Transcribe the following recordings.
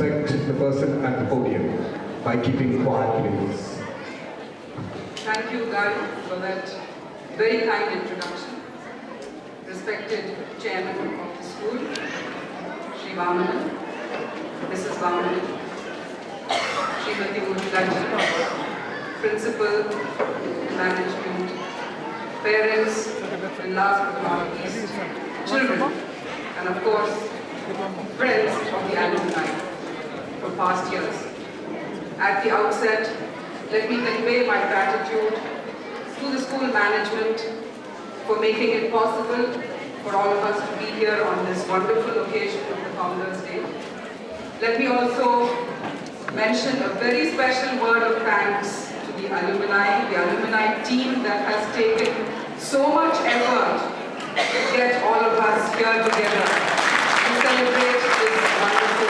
respect the person at the podium by keeping quiet, please. Thank you, Garu, for that very kind introduction. Respected Chairman of the school, Shri Vamanan, Mrs. Vamanan, Srimati Murthy, Principal, Management, parents, and last but not least, children, and of course, friends of the alumni from past years. At the outset, let me convey my gratitude to the school management for making it possible for all of us to be here on this wonderful occasion of the Founders' Day. Let me also mention a very special word of thanks to the alumni team that has taken so much effort to get all of us here together to celebrate this wonderful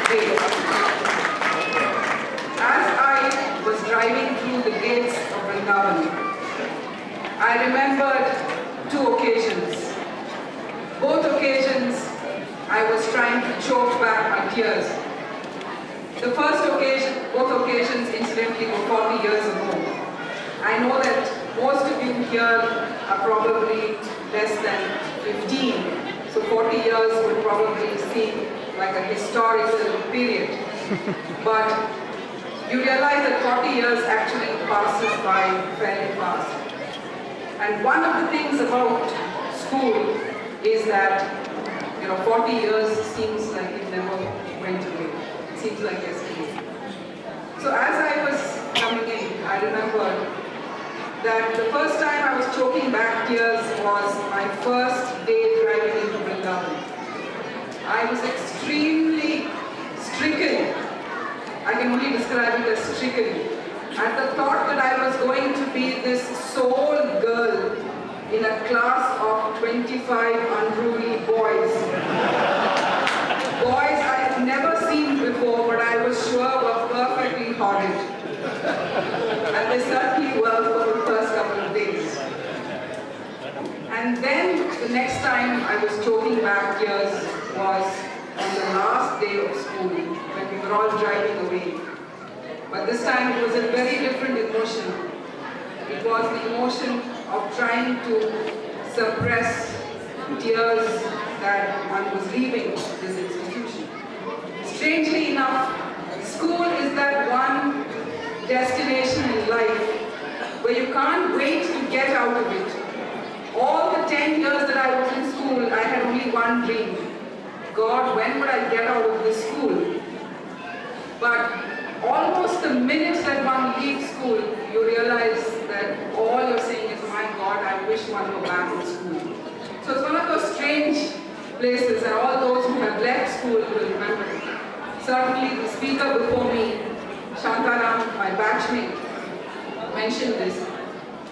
day. As I was driving through the gates of Vrindavan, I remembered two occasions. Both occasions, I was trying to choke back my tears. The first occasion, both occasions incidentally were 40 years ago. I know that most of you here are probably less than 15, so 40 years would probably seem like a historical period. But you realize that 40 years actually passes by fairly fast. And one of the things about school is that 40 years seems like it never went away. It seems like yesterday. So as I was coming in, I remembered that the first time I was choking back tears was my first day driving into Vrindavan. I was extremely stricken. I can only describe it as stricken at the thought that I was going to be this sole girl in a class of 25 unruly boys. Boys I've never seen before, but I was sure were perfectly horrid. And they certainly were for the first couple of days. And then the next time I was choking back tears was on the last day of school, when we were all driving away. But this time it was a very different emotion. It was the emotion of trying to suppress tears that one was leaving this institution. Strangely enough, school is that one destination in life where you can't wait to get out of it. All the 10 years that I was in school, I had only one dream. God, when would I get out of this school? But almost the minute that one leaves school, you realize that all you're saying is, my God, I wish one were back in school. So it's one of those strange places, and all those who have left school will remember it. Certainly the speaker before me, Shantaram, my batchmate, mentioned this.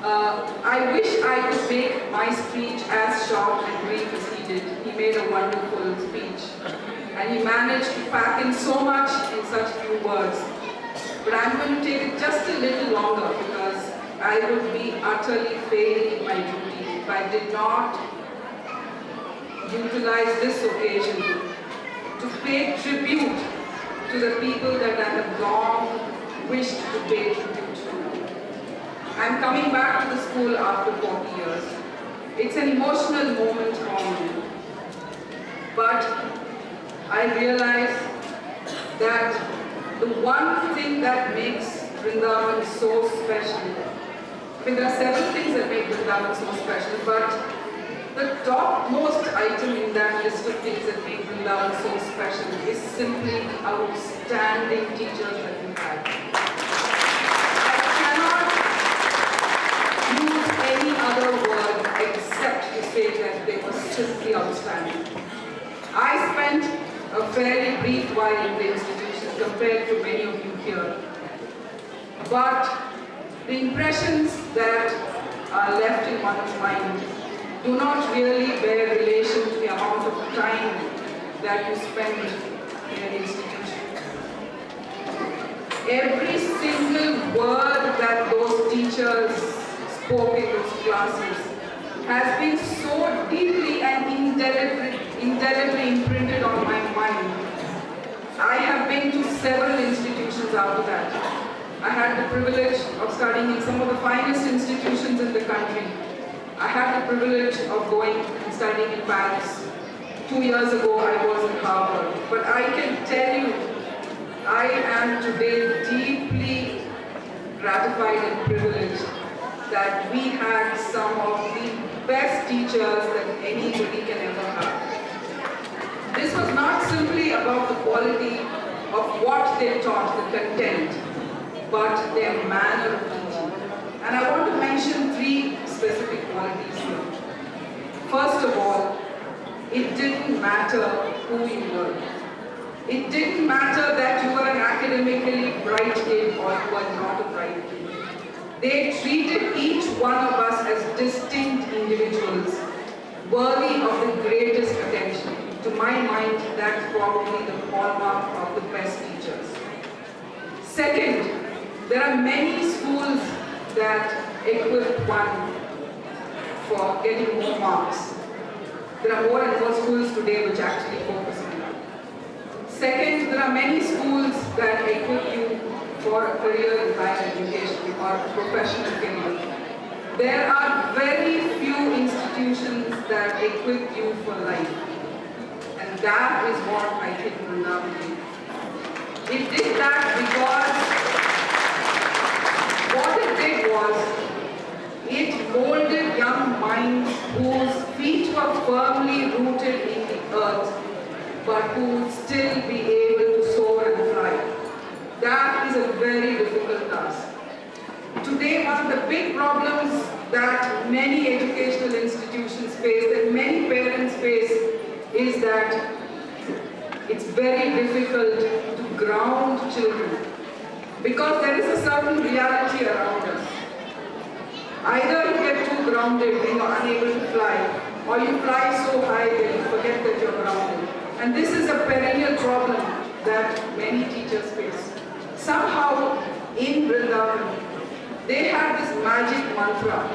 I wish I could make my speech as short and brief as he did. He made a wonderful speech. And he managed to pack in so much in such few words. But I'm going to take it just a little longer because I would be utterly failing my duty if I did not utilize this occasion to pay tribute to the people that I have long wished to pay tribute to. I'm coming back to the school after 40 years. It's an emotional moment for me. But I realize that the one thing that makes Vrindavan so special, I mean, there are several things that make Vrindavan so special, but the topmost item in that list of things that make Vrindavan so special is simply the outstanding teachers that we have. I cannot use any other word except to say that they were simply outstanding. I spent a fairly brief while in the institution compared to many of you here. But the impressions that are left in one's mind do not really bear relation to the amount of time that you spend in an institution. Every single word that those teachers spoke in those classes has been so deeply and indelibly imprinted on my mind. I have several institutions after that. I had the privilege of studying in some of the finest institutions in the country. I had the privilege of going and studying in Paris. 2 years ago, I was in Harvard. But I can tell you, I am today deeply gratified and privileged that we had some of the best teachers that anybody can ever have. This was not simply about the quality of what they taught, the content, but their manner of teaching. And I want to mention 3 specific qualities here. First of all, it didn't matter who you were. It didn't matter that you were an academically bright kid or you were not a bright kid. They treated each one of us as distinct individuals, worthy of the greatest attention. To my mind, that's probably the hallmark of the best teachers. Second, there are many schools that equip one for getting more marks. There are more and more schools today which actually focus on that. Second, there are many schools that equip you for a career in higher education or a professional career. There are very few institutions that equip you for life. And that is what I think Vrindavan did. It did that because what it did was, it molded young minds whose feet were firmly rooted in the earth, but who would still be able to soar and fly. That is a very difficult task. Today, one of the big problems that many educational institutions face, that many parents face, is that it's very difficult to ground children because there is a certain reality around us. Either you get too grounded and you're unable to fly, or you fly so high that you forget that you're grounded. And this is a perennial problem that many teachers face. Somehow, in Vrindavan, they had this magic mantra,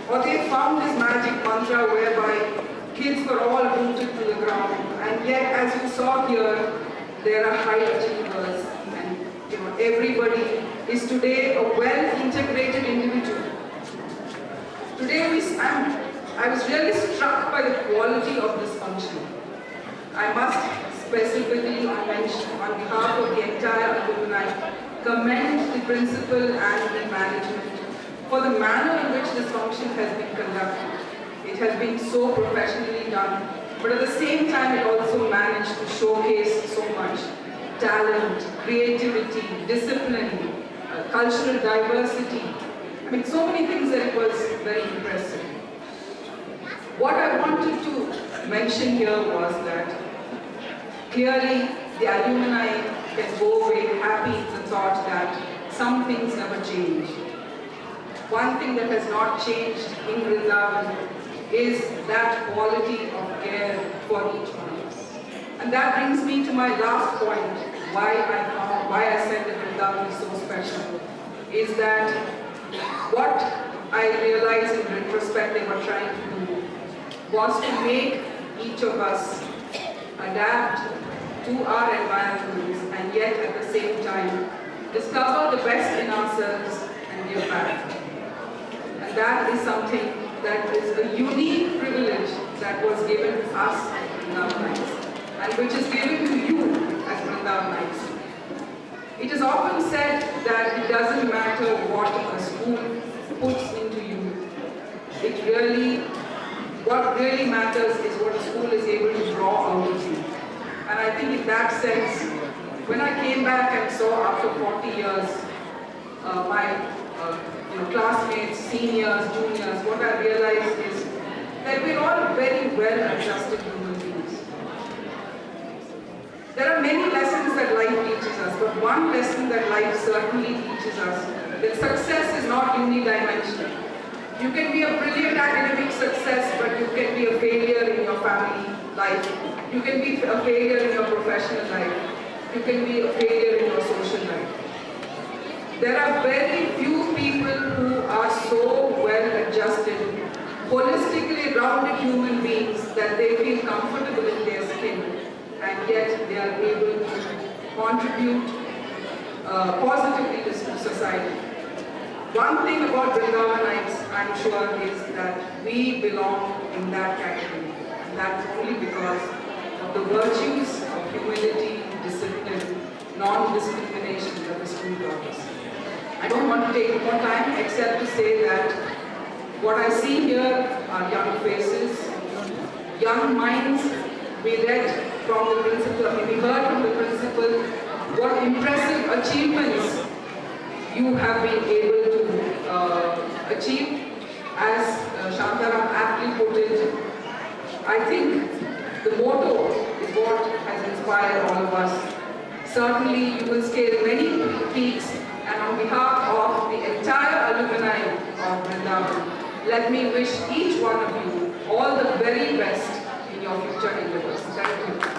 or they found this magic mantra whereby kids were all rooted to the ground, and yet, as you saw here, there are high achievers, and everybody is today a well-integrated individual. Today, I was really struck by the quality of this function. I must specifically mention, on behalf of the entire alumni, commend the principal and the management for the manner in which this function has been conducted. It has been so professionally done, but at the same time it also managed to showcase so much talent, creativity, discipline, cultural diversity. I mean, so many things that it was very impressive. What I wanted to mention here was that clearly the alumni can go away happy in the thought that some things never change. One thing that has not changed in Vrindavan is that quality of care for each one of us. And that brings me to my last point, why I said that Vrindavan is so special, is that what I realized in retrospect they were trying to do was to make each of us adapt to our environments and yet at the same time discover the best in ourselves and give back. And that is something that is a unique privilege that was given to us at Vrindavan Nights and which is given to you at Vrindavan Nights. It is often said that it doesn't matter what a school puts into you. What really matters is what a school is able to draw out of you. And I think in that sense, when I came back and saw after 40 years my classmates, seniors, juniors, what I realized is that we're all very well-adjusted human beings. There are many lessons that life teaches us, but one lesson that life certainly teaches us, that success is not unidimensional. You can be a brilliant academic success, but you can be a failure in your family life. You can be a failure in your professional life. You can be a failure in your social life. There are very few people who are so well-adjusted, holistically rounded human beings that they feel comfortable in their skin, and yet they are able to contribute positively to society. One thing about Vrindavanites, I'm sure, is that we belong in that category. And that's only because of the virtues of humility, discipline, non-discrimination that the school taught us. I don't want to take more time except to say that what I see here are young faces, young minds. We read from the principal, we heard from the principal what impressive achievements you have been able to achieve. As Shantaram aptly put it, I think the motto is what has inspired all of us. Certainly you will scale many peaks, and on behalf of the entire alumni of Vrindavan, let me wish each one of you all the very best in your future endeavors. Thank you.